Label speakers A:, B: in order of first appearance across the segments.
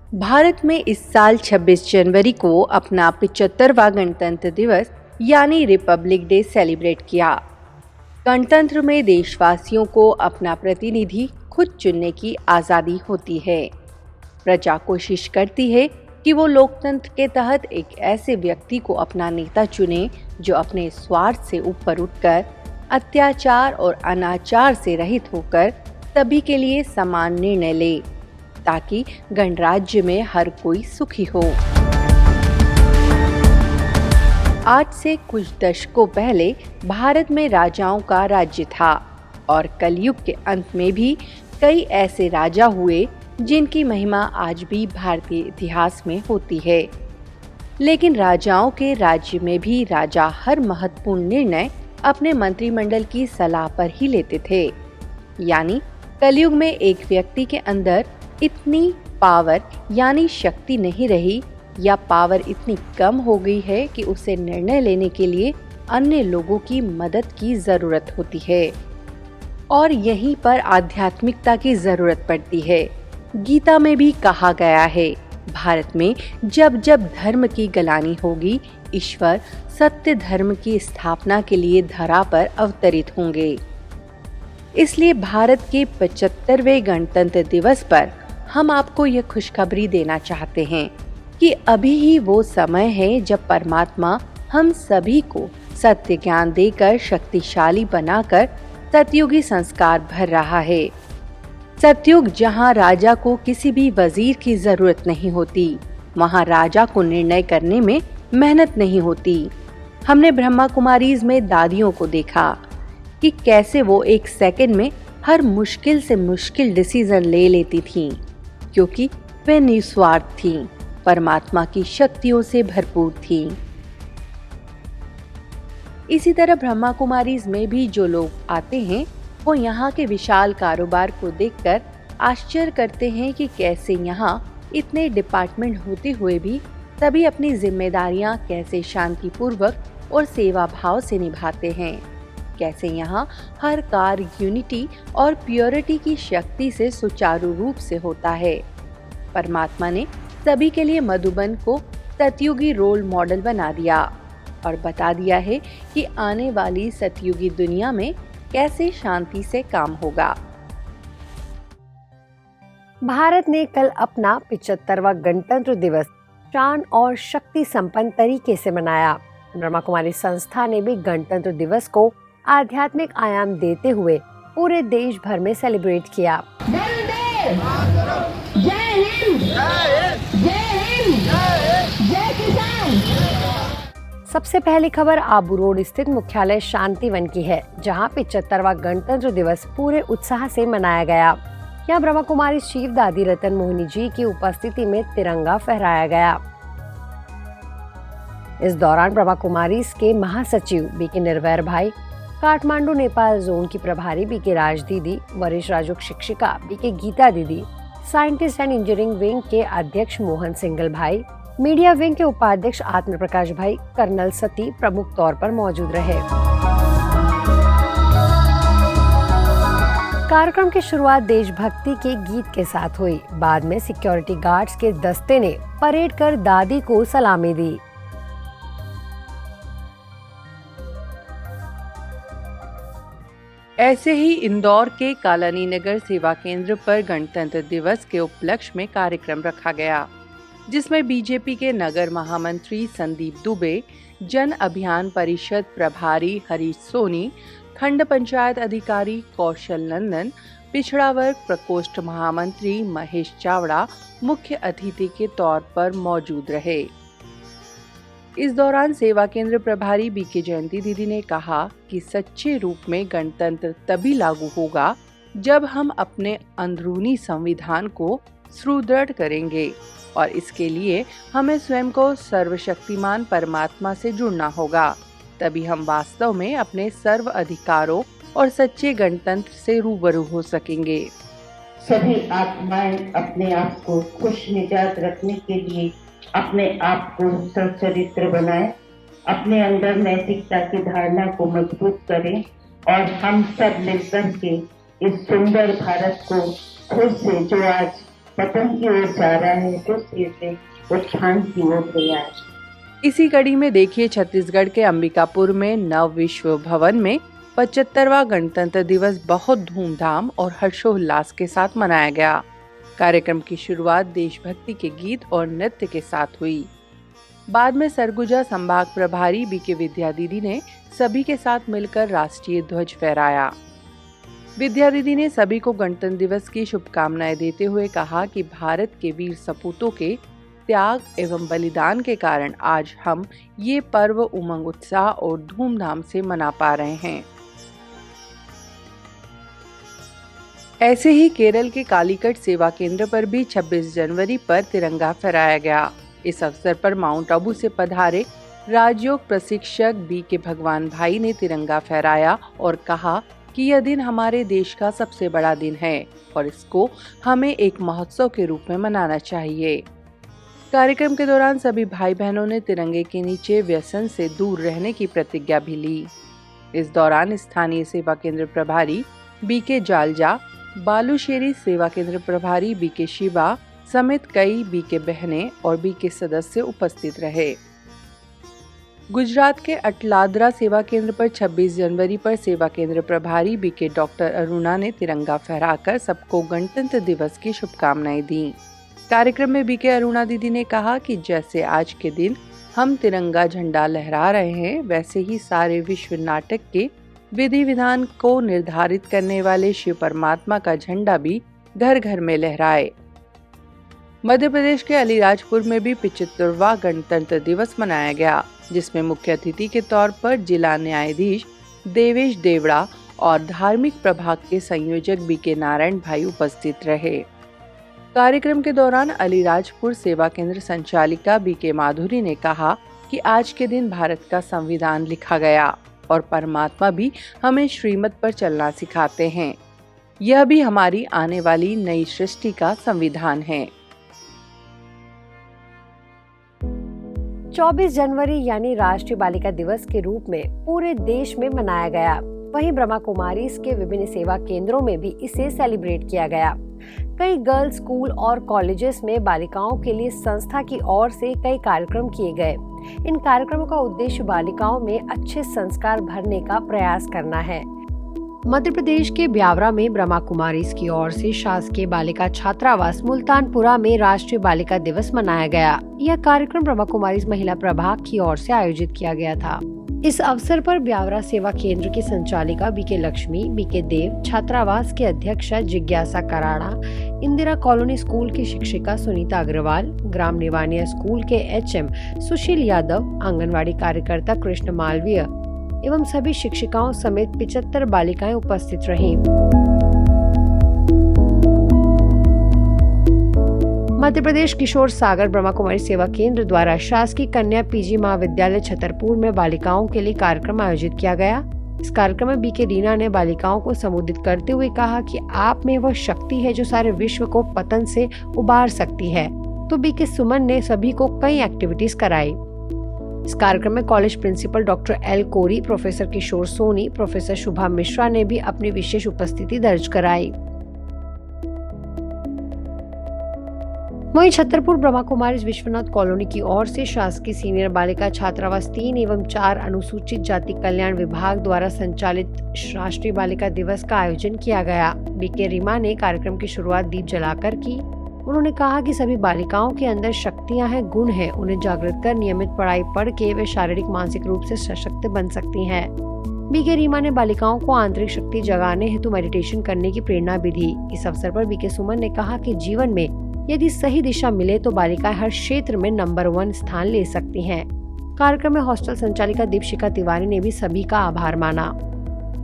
A: भारत में इस साल 26 जनवरी को अपना 75वां गणतंत्र दिवस यानी रिपब्लिक डे सेलिब्रेट किया। गणतंत्र में देशवासियों को अपना प्रतिनिधि खुद चुनने की आज़ादी होती है। प्रजा कोशिश करती है कि वो लोकतंत्र के तहत एक ऐसे व्यक्ति को अपना नेता चुने जो अपने स्वार्थ से ऊपर उठकर अत्याचार और अनाचार से रहित होकर सभी के लिए समान निर्णय ले, ताकि गणराज्य में हर कोई सुखी हो। आज से कुछ दशकों पहले भारत में राजाओं का राज्य था और कलयुग के अंत में भी कई ऐसे राजा हुए जिनकी महिमा आज भी भारतीय इतिहास में होती है। लेकिन राजाओं के राज्य में भी राजा हर महत्वपूर्ण निर्णय अपने मंत्रिमंडल की सलाह पर ही लेते थे। यानी कलयुग में एक व्यक्ति के अंदर इतनी पावर यानी शक्ति नहीं रही या पावर इतनी कम हो गई है कि उसे निर्णय लेने के लिए अन्य लोगों की मदद की जरूरत होती है। और यहीं पर आध्यात्मिकता की जरूरत पड़ती है। गीता में भी कहा गया है, भारत में जब जब धर्म की गलानी होगी, ईश्वर सत्य धर्म की स्थापना के लिए धरा पर अवतरित होंगे। इसलिए भारत के 75वें गणतंत्र दिवस पर हम आपको यह खुशखबरी देना चाहते हैं कि अभी ही वो समय है जब परमात्मा हम सभी को सत्य ज्ञान देकर शक्तिशाली बनाकर सतयुगी संस्कार भर रहा है। सतयुग जहाँ राजा को किसी भी वजीर की जरूरत नहीं होती, वहाँ राजा को निर्णय करने में मेहनत नहीं होती। हमने ब्रह्मा कुमारीज में दादियों को देखा कि कैसे वो एक सेकंड में हर मुश्किल से मुश्किल डिसीजन ले लेती थीं, क्योंकि वे निस्वार्थ थीं, परमात्मा की शक्तियों से भरपूर थीं। इसी तरह ब्रह्मा कुमारीज में भी जो लोग आते हैं वो यहाँ के विशाल कारोबार को देखकर आश्चर्य करते हैं कि कैसे यहाँ इतने डिपार्टमेंट होते हुए भी सभी अपनी जिम्मेदारियां कैसे शांतिपूर्वक और सेवा भाव से निभाते हैं। कैसे यहाँ हर कार्य यूनिटी और प्योरिटी की शक्ति से सुचारू रूप से होता है। परमात्मा ने सभी के लिए मधुबन को सतयुगी रोल मॉडल बना दिया और बता दिया है कि आने वाली सतयुगी दुनिया में कैसे शांति से काम होगा।
B: भारत ने कल अपना 75वां गणतंत्र दिवस शान और शक्ति संपन्न तरीके से मनाया। ब्रह्मा कुमारी संस्था ने भी गणतंत्र दिवस को आध्यात्मिक आयाम देते हुए पूरे देश भर में सेलिब्रेट किया। सबसे पहली खबर आबू रोड स्थित मुख्यालय शांतिवन की है, जहां 75वां गणतंत्र दिवस पूरे उत्साह से मनाया गया। यहाँ ब्रह्मा कुमारी शिव दादी रतन मोहिनी जी की उपस्थिति में तिरंगा फहराया गया। इस दौरान ब्रह्मा कुमारी के महासचिव बीके निर्भय भाई, काठमांडू नेपाल जोन की प्रभारी बीके राज दीदी, वरिष्ठ राजयोग शिक्षिका बीके गीता दीदी, साइंटिस्ट एंड इंजीनियरिंग विंग के अध्यक्ष मोहन सिंगल भाई, मीडिया विंग के उपाध्यक्ष आत्म प्रकाश भाई, कर्नल सती प्रमुख तौर पर मौजूद रहे। कार्यक्रम की शुरुआत देशभक्ति के गीत के साथ हुई। बाद में सिक्योरिटी गार्ड्स के दस्ते ने परेड कर दादी को सलामी दी।
A: ऐसे ही इंदौर के कालानी नगर सेवा केंद्र पर गणतंत्र दिवस के उपलक्ष्य में कार्यक्रम रखा गया, जिसमें बीजेपी के नगर महामंत्री संदीप दुबे, जन अभियान परिषद प्रभारी हरीश सोनी, खंड पंचायत अधिकारी कौशल नंदन, पिछड़ा वर्ग प्रकोष्ठ महामंत्री महेश चावड़ा मुख्य अतिथि के तौर पर मौजूद रहे। इस दौरान सेवा केंद्र प्रभारी बीके जयंती दीदी ने कहा कि सच्चे रूप में गणतंत्र तभी लागू होगा जब हम अपने अंदरूनी संविधान को सुदृढ़ करेंगे और इसके लिए हमें स्वयं को सर्वशक्तिमान परमात्मा से जुड़ना होगा। तभी हम वास्तव में अपने सर्व अधिकारों और सच्चे गणतंत्र से रूबरू हो सकेंगे।
C: सभी आत्माएं अपने आप को खुश मिजाज रखने के लिए अपने आप को सच्चरित्र बनाएं, अपने अंदर नैतिकता की धारणा को मजबूत करें और हम सब मिलकर के इस सुंदर भारत को खुद से जो आज पतन की ओर जा रहा है तो फिर से उत्थान की ओर गया है।
A: इसी कड़ी में देखिए छत्तीसगढ़ के अंबिकापुर में नव विश्व भवन में 75वां गणतंत्र दिवस बहुत धूमधाम और हर्षोल्लास के साथ मनाया गया। कार्यक्रम की शुरुआत देशभक्ति के गीत और नृत्य के साथ हुई। बाद में सरगुजा संभाग प्रभारी बीके विद्या दीदी ने सभी के साथ मिलकर राष्ट्रीय ध्वज फहराया। विद्या दीदी ने सभी को गणतंत्र दिवस की शुभकामनाएं देते हुए कहा कि भारत के वीर सपूतों के त्याग एवं बलिदान के कारण आज हम ये पर्व उमंग उत्साह और धूमधाम से मना पा रहे हैं। ऐसे ही केरल के कालीकट सेवा केंद्र पर भी 26 जनवरी पर तिरंगा फहराया गया। इस अवसर पर माउंट आबू से पधारे राजयोग प्रशिक्षक बीके भगवान भाई ने तिरंगा फहराया और कहा कि यह दिन हमारे देश का सबसे बड़ा दिन है और इसको हमें एक महोत्सव के रूप में मनाना चाहिए। कार्यक्रम के दौरान सभी भाई बहनों ने तिरंगे के नीचे व्यसन से दूर रहने की प्रतिज्ञा भी ली। इस दौरान स्थानीय सेवा केंद्र प्रभारी बीके जालजा, बालूशेरी सेवा केंद्र प्रभारी बीके शिवा समेत कई बीके बहनें और बीके सदस्य उपस्थित रहे। गुजरात के अटलादरा सेवा केंद्र पर 26 जनवरी पर सेवा केंद्र प्रभारी बीके डॉक्टर अरुणा ने तिरंगा फहराकर सबको गणतंत्र दिवस की शुभकामनाएं दी। कार्यक्रम में बीके अरुणा दीदी ने कहा कि जैसे आज के दिन हम तिरंगा झंडा लहरा रहे हैं, वैसे ही सारे विश्व नाटक के विधि विधान को निर्धारित करने वाले शिव परमात्मा का झंडा भी घर घर में लहराए। मध्य प्रदेश के अलीराजपुर में भी 75वां गणतंत्र दिवस मनाया गया, जिसमें मुख्य अतिथि के तौर पर जिला न्यायाधीश देवेश देवड़ा और धार्मिक प्रभाग के संयोजक बीके नारायण भाई उपस्थित रहे। कार्यक्रम के दौरान अलीराजपुर सेवा केंद्र संचालिका बीके माधुरी ने कहा कि आज के दिन भारत का संविधान लिखा गया और परमात्मा भी हमें श्रीमत पर चलना सिखाते हैं। यह भी हमारी आने वाली नई सृष्टि का संविधान है।
B: 24 जनवरी यानी राष्ट्रीय बालिका दिवस के रूप में पूरे देश में मनाया गया। वहीं ब्रह्मा कुमारीज के विभिन्न सेवा केंद्रों में भी इसे सेलिब्रेट किया गया। कई गर्ल्स स्कूल और कॉलेजेस में बालिकाओं के लिए संस्था की ओर से कई कार्यक्रम किए गए। इन कार्यक्रमों का उद्देश्य बालिकाओं में अच्छे संस्कार भरने का प्रयास करना है। मध्य प्रदेश के ब्यावरा में ब्रह्मा कुमारीज की ओर से शासकीय बालिका छात्रावास मुल्तानपुरा में राष्ट्रीय बालिका दिवस मनाया गया। यह कार्यक्रम ब्रह्मा कुमारीज महिला प्रभाग की ओर से आयोजित किया गया था। इस अवसर पर ब्यावरा सेवा केंद्र की संचालिका बीके लक्ष्मी, बीके देव, छात्रावास के अध्यक्षा जिज्ञासा कराड़ा, इंदिरा कॉलोनी स्कूल की शिक्षिका सुनीता अग्रवाल, ग्राम निवानिया स्कूल के HM सुशील यादव, आंगनवाड़ी कार्यकर्ता कृष्ण मालवीय एवं सभी शिक्षिकाओं समेत 75 बालिकाएं उपस्थित रहीं। मध्य प्रदेश किशोर सागर ब्रह्मा कुमारी सेवा केंद्र द्वारा शासकीय कन्या PG महाविद्यालय छतरपुर में बालिकाओं के लिए कार्यक्रम आयोजित किया गया। इस कार्यक्रम में बीके रीना ने बालिकाओं को संबोधित करते हुए कहा कि आप में वह शक्ति है जो सारे विश्व को पतन से उबार सकती है। तो बीके सुमन ने सभी को कई एक्टिविटीज कराई। इस कार्यक्रम में कॉलेज प्रिंसिपल डॉक्टर L कोरी, प्रोफेसर किशोर सोनी, प्रोफेसर शुभा मिश्रा ने भी अपनी विशेष उपस्थिति दर्ज कराई। वहीं छतरपुर ब्रह्मा कुमारीज विश्वनाथ कॉलोनी की ओर से शासकीय सीनियर बालिका छात्रावास 3 एवं 4 अनुसूचित जाति कल्याण विभाग द्वारा संचालित राष्ट्रीय बालिका दिवस का आयोजन किया गया। बीके रीमा ने कार्यक्रम की शुरुआत दीप जलाकर की। उन्होंने कहा कि सभी बालिकाओं के अंदर शक्तियां हैं, गुण हैं, उन्हें जागृत कर नियमित पढ़ाई पढ़ के वे शारीरिक मानसिक रूप से सशक्त बन सकती हैं। बीके रीमा ने बालिकाओं को आंतरिक शक्ति जगाने हेतु मेडिटेशन करने की प्रेरणा भी दी। इस अवसर पर बीके सुमन ने कहा कि जीवन में यदि सही दिशा मिले तो बालिकाएं हर क्षेत्र में नंबर 1 स्थान ले सकती हैं। कार्यक्रम में हॉस्टल संचालिका दीपशिका तिवारी ने भी सभी का आभार माना।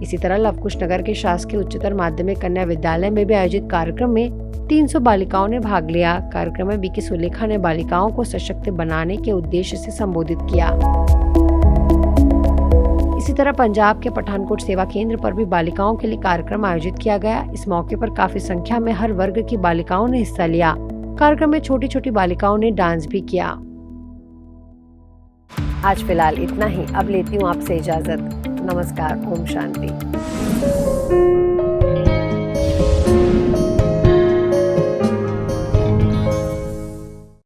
B: इसी तरह लवकुश नगर के शासकीय उच्चतर माध्यमिक कन्या विद्यालय में भी आयोजित कार्यक्रम में 300 बालिकाओं ने भाग लिया। कार्यक्रम में बीके सुलेखा ने बालिकाओं को सशक्त बनाने के उद्देश्य से संबोधित किया। इसी तरह पंजाब के पठानकोट सेवा केंद्र पर भी बालिकाओं के लिए कार्यक्रम आयोजित किया गया। इस मौके पर काफी संख्या में हर वर्ग की बालिकाओं ने हिस्सा लिया। कार्यक्रम में छोटी छोटी बालिकाओं ने डांस भी किया। आज फिलहाल इतना ही। अब लेती हूँ आपसे इजाजत। नमस्कार। ओम शांति।